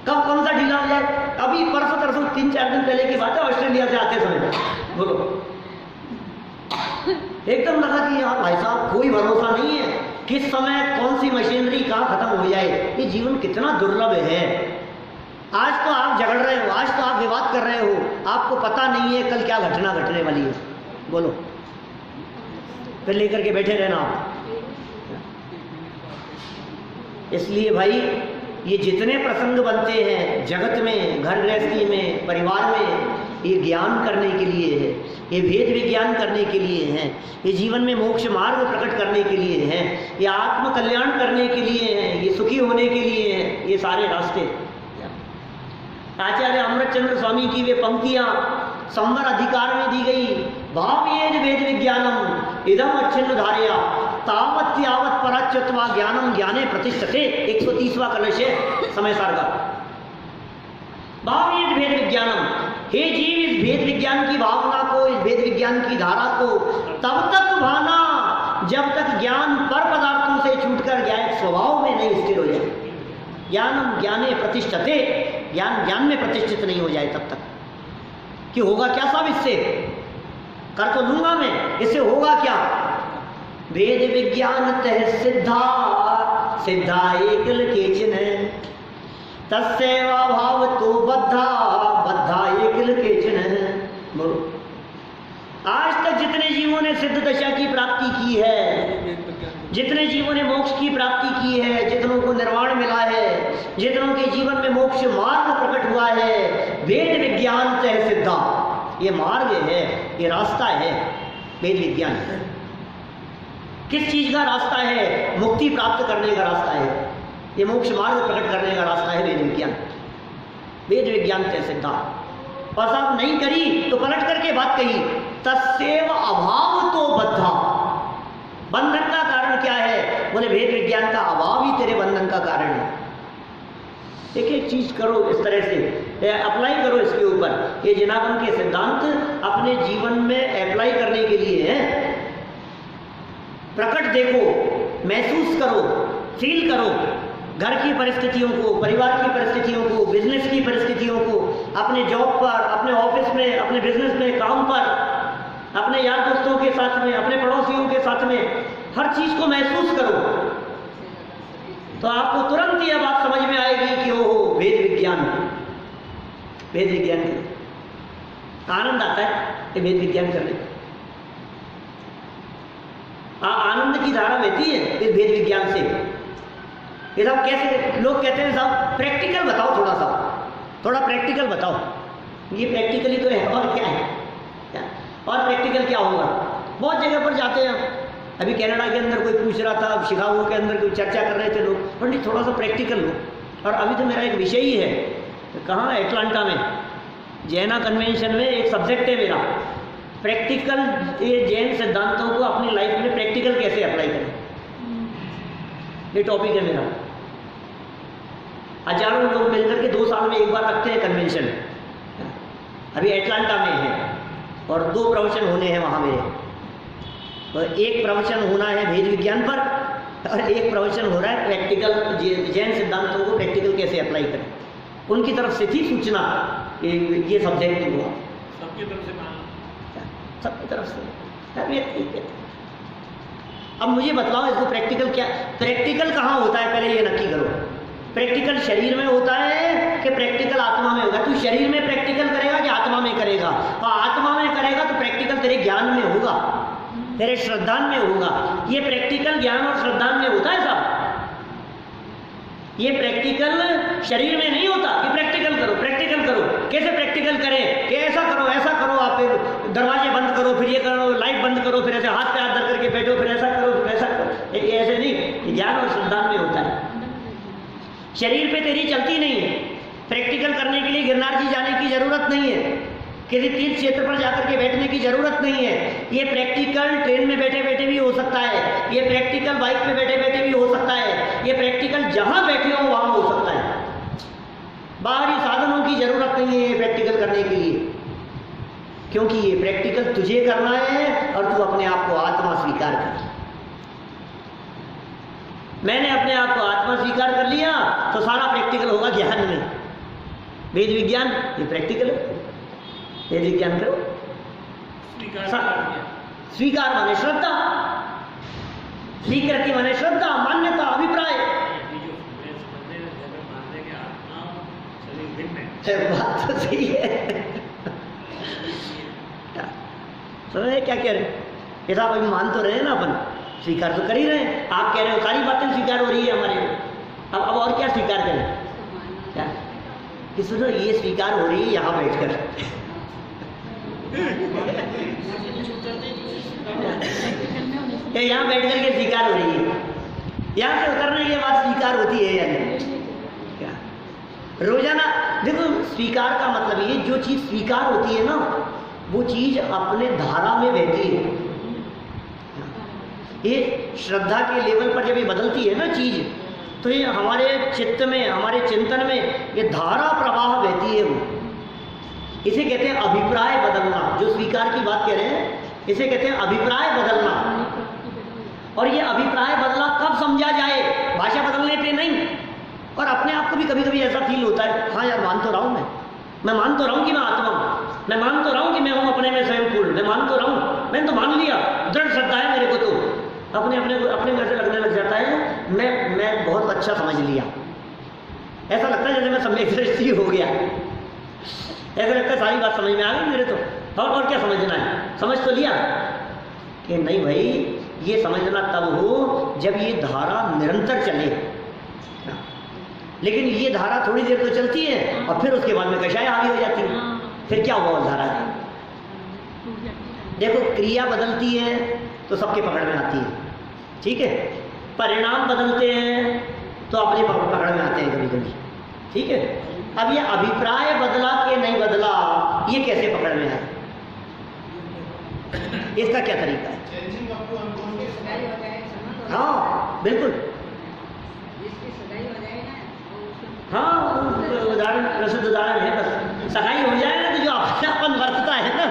कब कौन सा ढीला हो जाए। अभी परसों तरसों 3-4 दिन पहले की बात है, ऑस्ट्रेलिया से आते समय, बोलो, एकदम लगा कि यार भाई साहब कोई भरोसा नहीं है, किस समय कौन सी मशीनरी कहाँ खत्म हो जाए। ये जीवन कितना दुर्लभ है। आज तो आप झगड़ रहे हो, आज तो आप विवाद कर रहे हो, आपको पता नहीं है कल क्या घटना घटने वाली है, बोलो, फिर लेकर के बैठे रहना आप। इसलिए भाई ये जितने प्रसंग बनते हैं जगत में, घर गृहस्थी में, परिवार में, ये ज्ञान करने के लिए है, ये भेद विज्ञान करने के लिए हैं, ये जीवन में मोक्ष मार्ग प्रकट करने के लिए हैं, ये आत्म कल्याण करने के लिए हैं, ये सुखी होने के लिए हैं, ये सारे रास्ते। आचार्य अमृतचंद्र स्वामी की वे पंक्तियां संवर अधिकार में दी गई, भाव ये वेद विज्ञानम इदम अच्छिन्न धारया तावत यावत पराच्युत्वा ज्ञानम ज्ञाने प्रतिष्ठते। 130वां कलश है समय सार का। भाव ये भेद विज्ञानम, हे जीव इस भेद विज्ञान की भावना को, इस भेद विज्ञान की धारा को तब तक भाना जब तक ज्ञान पर पदार्थों से छूटकर ज्ञान स्वभाव में नहीं स्थिर हो जाए। ज्ञानम ज्ञाने प्रतिष्ठते, ज्ञान ज्ञान में प्रतिष्ठित नहीं हो जाए तब तक कि होगा क्या साहब, इससे कर तो लूंगा मैं, इससे होगा क्या। वेद विज्ञान तह सिद्धा सिद्धा एकल केचन तस्सेवा भाव तो बद्धा बद्धा एकल केचन। बोलो, आज तक जितने जीवों ने सिद्ध दशा की प्राप्ति की है, जितने जीवों ने मोक्ष की प्राप्ति की है, जितनों को निर्वाण मिला है, जितनों के जीवन में मोक्ष मार्ग प्रकट हुआ है, वेद विज्ञान तह सिद्धा, ये मार्ग है, ये रास्ता है वेद विज्ञान। किस चीज का रास्ता है? मुक्ति प्राप्त करने का रास्ता है, ये मोक्ष मार्ग प्रकट करने का रास्ता है वेद विज्ञान। वेद विज्ञान तह सिद्धा, और साहब नहीं करी तो पलट करके बात कही, तस्सेव अभाव तो बद्धा। बंधन का कारण क्या है? बोले भेद विज्ञान का अभाव ही तेरे बंधन का कारण है। एक एक चीज करो इस तरह से, अप्लाई करो इसके ऊपर। ये जिनागम के सिद्धांत अपने जीवन में अप्लाई करने के लिए है। प्रकट देखो, महसूस करो, फील करो, घर की परिस्थितियों को, परिवार की परिस्थितियों को, बिजनेस की परिस्थितियों को, अपने जॉब पर, अपने ऑफिस में, अपने बिजनेस में, काम पर, अपने यार दोस्तों के साथ में, अपने पड़ोसियों के साथ में, हर चीज को महसूस करो तो आपको तुरंत यह बात समझ में आएगी कि ओहो वेद विज्ञान, वेद विज्ञान आनंद आता है ये वेद विज्ञान करने का। आनंद की धारा बहती है इस भेद विज्ञान से। ये सब कैसे लोग कहते हैं साहब प्रैक्टिकल बताओ, थोड़ा प्रैक्टिकल बताओ। ये प्रैक्टिकली तो है, और क्या है क्या? और प्रैक्टिकल क्या होगा? बहुत जगह पर जाते हैं हम। अभी कनाडा के अंदर कोई पूछ रहा था, शिकागो के अंदर कोई चर्चा कर रहे थे लोग, पंडित थोड़ा सा प्रैक्टिकल लो। और अभी तो मेरा एक विषय ही है, कहाँ, एटलांटा में जैना कन्वेंशन में एक सब्जेक्ट है मेरा, प्रैक्टिकल, ये जैन सिद्धांतों को अपनी लाइफ में प्रैक्टिकल कैसे अप्लाई करें, ये टॉपिक है मेरा। हजारों लोग मिलकर के 2 साल में एक बार रखते हैं कन्वेंशन। अभी एटलांटा में है और 2 प्रवचन होने हैं वहाँ मेरे। तो एक प्रवचन होना है भेद विज्ञान पर और एक प्रवचन हो रहा है प्रैक्टिकल, जैन सिद्धांतों को प्रैक्टिकल कैसे अप्लाई करें। उनकी तरफ से थी सूचना, ये सब्जेक्ट हुआ सबकी तरफ से सबकी तरफ से। अब मुझे बतलाओ इसको प्रैक्टिकल क्या, प्रैक्टिकल कहाँ होता है, पहले ये नक्की करो। प्रैक्टिकल शरीर में होता है कि प्रैक्टिकल आत्मा में होगा? तू शरीर में प्रैक्टिकल करेगा कि आत्मा में करेगा? और आत्मा में करेगा तो प्रैक्टिकल तेरे ज्ञान में होगा, तेरे श्रद्धान में होगा। ये प्रैक्टिकल ज्ञान और श्रद्धान में होता है साहब, ये प्रैक्टिकल शरीर में नहीं होता कि प्रैक्टिकल करो प्रैक्टिकल करो। कैसे प्रैक्टिकल करें कि ऐसा करो आप दरवाजे बंद करो, फिर ये करो, लाइट बंद करो, फिर ऐसे हाथ पे हाथ धर करके बैठो, फिर ऐसा करो फिर ऐसा करो। ऐसे नहीं, ज्ञान और श्रद्धान में होता है। शरीर पे तेरी चलती नहीं है। प्रैक्टिकल करने के लिए गिरनार जी जाने की जरूरत नहीं है, किसी तीर्थ क्षेत्र पर जाकर के बैठने की जरूरत नहीं है। ये प्रैक्टिकल ट्रेन में बैठे बैठे भी हो सकता है, ये प्रैक्टिकल बाइक पे बैठे बैठे भी हो सकता है, ये प्रैक्टिकल जहां बैठे हो वहां हो सकता है। बाहरी साधनों की जरूरत नहीं है ये प्रैक्टिकल करने के लिए, क्योंकि ये प्रैक्टिकल तुझे करना है और तू अपने आप को आत्मा स्वीकार कर। मैंने अपने आप को आत्मा स्वीकार कर लिया तो सारा प्रैक्टिकल होगा ज्ञान में। वेद विज्ञान ये प्रैक्टिकल है, वेद विज्ञान करो। स्वीकार माने श्रद्धा, स्वीकृति माने श्रद्धा, मान्यता, अभिप्राय। बात तो सही है। समझे क्या कह रहे? ये साहब अभी मान तो रहे हैं ना, अपन स्वीकार तो कर ही रहे हैं। आप कह रहे हो सारी बातें स्वीकार हो रही है हमारे। अब और क्या स्वीकार करें? क्या कि सुनो, ये स्वीकार हो रही है यहाँ बैठकर। यहाँ बैठ करके स्वीकार हो रही है, यहाँ से उतरने के बाद स्वीकार होती है या नहीं? क्या रोजाना देखो, स्वीकार का मतलब ये, जो चीज स्वीकार होती है ना वो चीज अपने धारा में बहती है। ये श्रद्धा के लेवल पर जब ये बदलती है ना चीज, तो ये हमारे चित्त में, हमारे चिंतन में ये धारा प्रवाह बहती है। वो इसे कहते हैं अभिप्राय बदलना। जो स्वीकार की बात कह रहे हैं इसे कहते हैं अभिप्राय बदलना। और ये अभिप्राय बदला कब समझा जाए? भाषा बदलने पे नहीं। और अपने आप को भी कभी कभी ऐसा फील होता है, हाँ यार मान तो रहा हूँ, मैं मान तो रहा हूँ कि मैं आत्मा हूँ, मैं मान तो रहा हूँ कि मैं हूँ अपने में स्वयं पूर्ण, मैं मान तो रहा हूँ, मैंने तो मान लिया, दृढ़ श्रद्धा है मेरे को। तो अपने में से लगने लग जाता है मैं बहुत अच्छा समझ लिया। ऐसा लगता है जैसे मैं सम्यक दृष्टि हो गया, ऐसा लगता है सारी बात समझ में आ गई मेरे तो। और क्या समझना है? समझ तो लिया कि नहीं भाई, ये समझना तब हो जब ये धारा निरंतर चले। लेकिन ये धारा थोड़ी देर तो चलती है और फिर उसके बाद में कषाय हावी हो जाती है। फिर क्या हुआ उस धारा का? देखो, क्रिया बदलती है तो सबके पकड़ में आती है, ठीक है। परिणाम बदलते हैं तो अपने पकड़ में आते हैं कभी कभी, ठीक है। अब ये अभिप्राय बदला कि नहीं बदला, ये कैसे पकड़ में आए? इसका क्या तरीका है? हाँ बिल्कुल, हाँ उदाहरण, प्रसिद्ध उदाहरण है। बस सगाई हो जाए ना तो जो अपनापन बरतता है ना,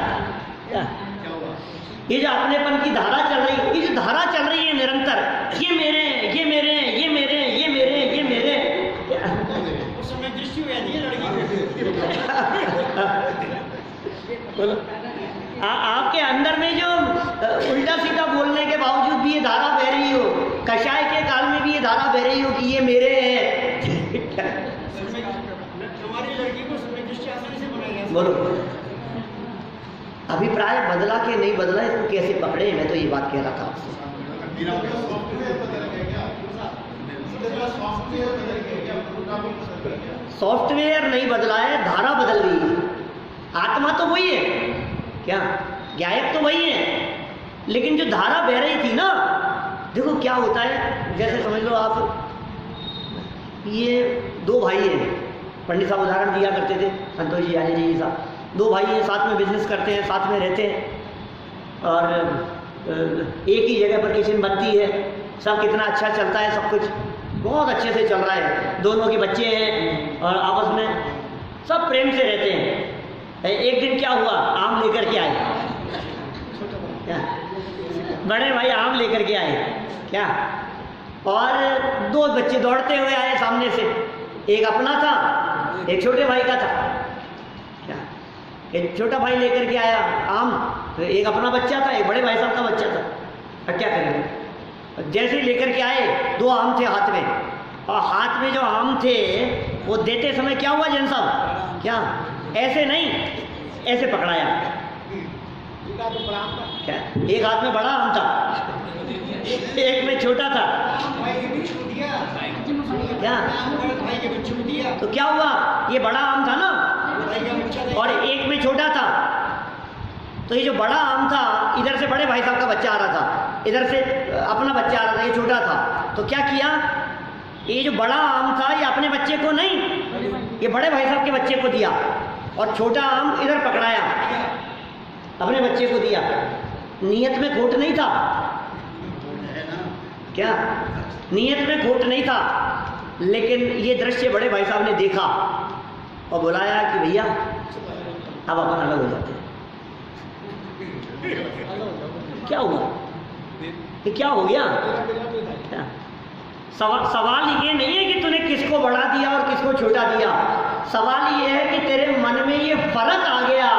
ये जो अपनेपन की धारा चल रही है, ये जो धारा चल रही है निरंतर, ये मेरे, ये मेरे, ये मेरे, ये मेरे, ये मेरे, उस समय दृष्टि हो जाती है लड़की बोलो, आपके अंदर में जो उल्टा सीधा बोलने के बावजूद भी ये धारा बह रही हो, कषाय के काल में भी ये धारा बह रही हो कि ये मेरे हैं। हमारी लड़की को समय दृष्टि आसानी से बनाया। बोलो, अभिप्राय बदला कि नहीं बदला, इसको कैसे पकड़े? मैं तो ये बात कह रहा था आपसे। सॉफ्टवेयर नहीं बदला है, धारा बदल गई है। आत्मा तो वही है, क्या ज्ञायक तो वही है, लेकिन जो धारा बह रही थी ना, देखो क्या होता है, जैसे समझ लो आप, ये दो भाई हैं, पंडित साहब उदाहरण दिया करते थे, संतोष जी यानी जी साहब, दो भाई हैं, साथ में बिजनेस करते हैं, साथ में रहते हैं और एक ही जगह पर किचन बनती है, सब कितना अच्छा चलता है, सब कुछ बहुत अच्छे से चल रहा है, दोनों के बच्चे हैं और आपस में सब प्रेम से रहते हैं। एक दिन क्या हुआ, आम लेकर के आए, क्या बड़े भाई आम लेकर के आए क्या, और दो बच्चे दौड़ते हुए आए सामने से, एक अपना था, एक छोटे भाई का था। क्या, एक छोटा भाई लेकर के आया आम, तो एक अपना बच्चा था, एक बड़े भाई साहब का बच्चा था। अब क्या करेंगे, जैसे ही लेकर के आए, दो आम थे हाथ में, और हाथ में जो आम थे वो देते समय क्या हुआ जैन साहब, क्या ऐसे नहीं, ऐसे पकड़ाया। क्या, एक हाथ में बड़ा आम था, एक में छोटा था। क्या, तो क्या हुआ, ये बड़ा आम था ना और एक में छोटा था, तो ये जो बड़ा आम था, इधर से बड़े भाई साहब का बच्चा आ रहा था, इधर से अपना बच्चा आ रहा था, ये छोटा था। तो क्या किया, ये जो बड़ा आम था ये अपने बच्चे को नहीं, ये बड़े भाई साहब के बच्चे को दिया, और छोटा आम इधर पकड़ाया, अपने बच्चे को दिया। नीयत में खोट नहीं था, क्या नीयत में खोट नहीं था, लेकिन ये दृश्य बड़े भाई साहब ने देखा और बुलाया कि भैया अब अपन अलग हो जाते हैं। क्या हुआ, ये क्या हो गया, क्या? सवाल ये नहीं है कि तूने किसको बड़ा दिया और किसको छोटा दिया, सवाल ये है कि तेरे मन में ये फर्क आ गया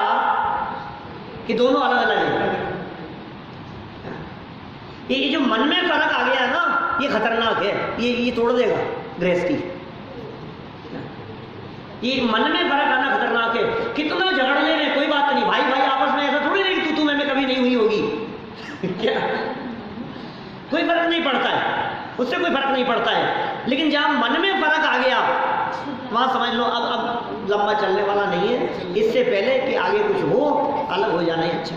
कि दोनों अलग अलग हैं। ये जो मन में फर्क आ गया ना, ये खतरनाक है, ये तोड़ देगा गृहस्थी। ये मन में फर्क आना खतरनाक है। कितना झगड़ ले रहे, कोई बात नहीं, भाई भाई आपस में ऐसा थोड़ी नहीं कि तू में कभी नहीं हुई होगी क्या, कोई फर्क नहीं पड़ता है, उससे कोई फर्क नहीं पड़ता है। लेकिन जहां मन में फर्क आ गया, वहां समझ लो अब लंबा चलने वाला नहीं है। इससे पहले कि आगे कुछ हो, अलग हो जाना ही अच्छा,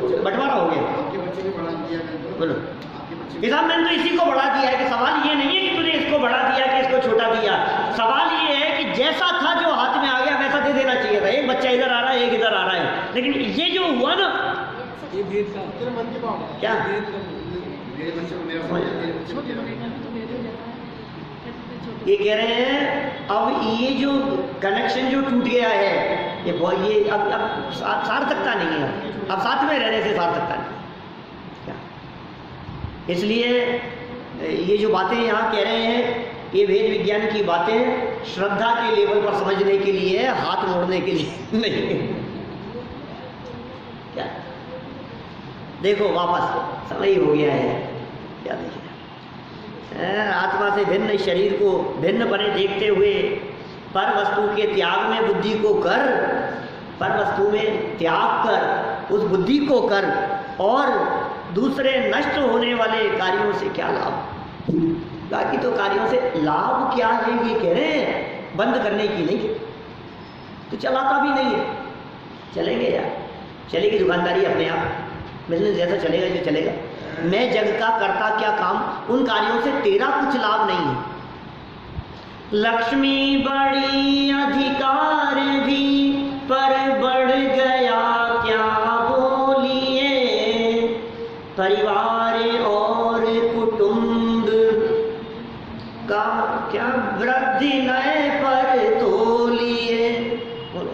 बंटवारा हो गया। बोलो, किसान मैंने तो इसी को बढ़ा दिया है कि सवाल ये नहीं है कि तूने इसको बढ़ा दिया कि इसको छोटा दिया, सवाल ये है कि जैसा था जो हाथ में आ गया वैसा दे देना चाहिए था। एक बच्चा इधर आ रहा है, एक इधर आ रहा है, लेकिन ये जो हुआ ना, क्या ये कह रहे हैं, अब ये जो कनेक्शन जो टूट गया है, ये अब सार्थकता नहीं है, अब साथ में रहने से सार्थकता नहीं। इसलिए ये जो बातें यहाँ कह रहे हैं, ये वेद विज्ञान की बातें श्रद्धा के लेवल पर समझने के लिए, हाथ मोड़ने के लिए नहीं। क्या देखो, वापस समय हो गया है, क्या देखिए, आत्मा से भिन्न शरीर को भिन्न पने देखते हुए पर वस्तु के त्याग में बुद्धि को कर, पर वस्तु में त्याग कर, उस बुद्धि को कर, और दूसरे नष्ट होने वाले कार्यों से क्या लाभ, बाकी तो कार्यों से लाभ क्या है ये कह रहे हैं, बंद करने की नहीं, तो चलाता भी नहीं है, चलेंगे यार, चलेगी दुकानदारी अपने आप, बिजनेस जैसा चलेगा जो चलेगा। मैं जग का करता क्या काम, उन कार्यों से तेरा कुछ लाभ नहीं है। लक्ष्मी बड़ी अधिकार भी पर बढ़ गया क्या बोलिए, परिवार और कुटुंब का क्या वृद्धि नए पर तोलिए। बोलो,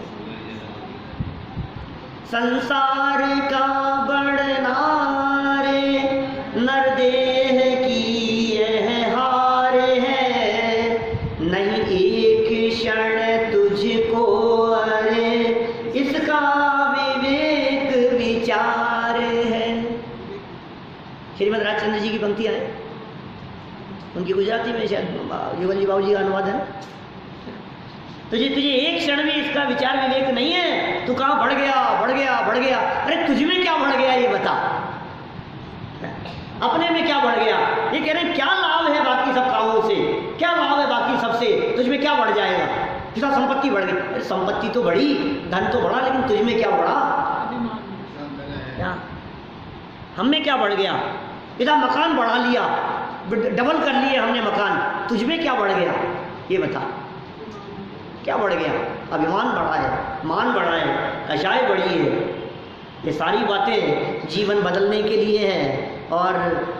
संसार का बढ़ना रे नरदेह की यह हार है, नहीं एक क्षण तुझको अरे इसका विवेक विचार है। श्रीमद राजचंद्र जी की पंक्तियां हैं, उनकी गुजराती में शायद युगल जी बाबू जी का अनुवाद है। तुझे एक क्षण भी इसका विचार विवेक नहीं है, तू कहाँ बढ़ गया बढ़ गया बढ़ गया। अरे तुझ में क्या बढ़ गया ये बता, अपने में क्या बढ़ गया। ये कह रहे हैं क्या लाभ है बाकी सब कामों से, क्या लाभ है बाकी सबसे, तुझ में क्या बढ़ जाएगा। किसा संपत्ति बढ़ गई, अरे संपत्ति तो बढ़ी, धन तो बढ़ा, लेकिन तुझ में क्या बढ़ा, क्या हम में क्या बढ़ गया? इधर मकान बढ़ा लिया, डबल कर लिए हमने मकान, तुझ में क्या बढ़ गया? ये बता, क्या बढ़ गया? अभिमान बढ़ा है, मान बढ़ा है, कषाय बढ़ी है। ये सारी बातें जीवन बदलने के लिए हैं और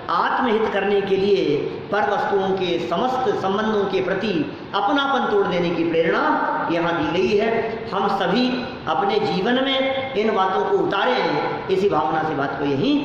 आत्महित करने के लिए, पर वस्तुओं के समस्त संबंधों के प्रति अपनापन तोड़ देने की प्रेरणा यहाँ दी गई है। हम सभी अपने जीवन में इन बातों को उतारें, इसी भावना से बात को यहीं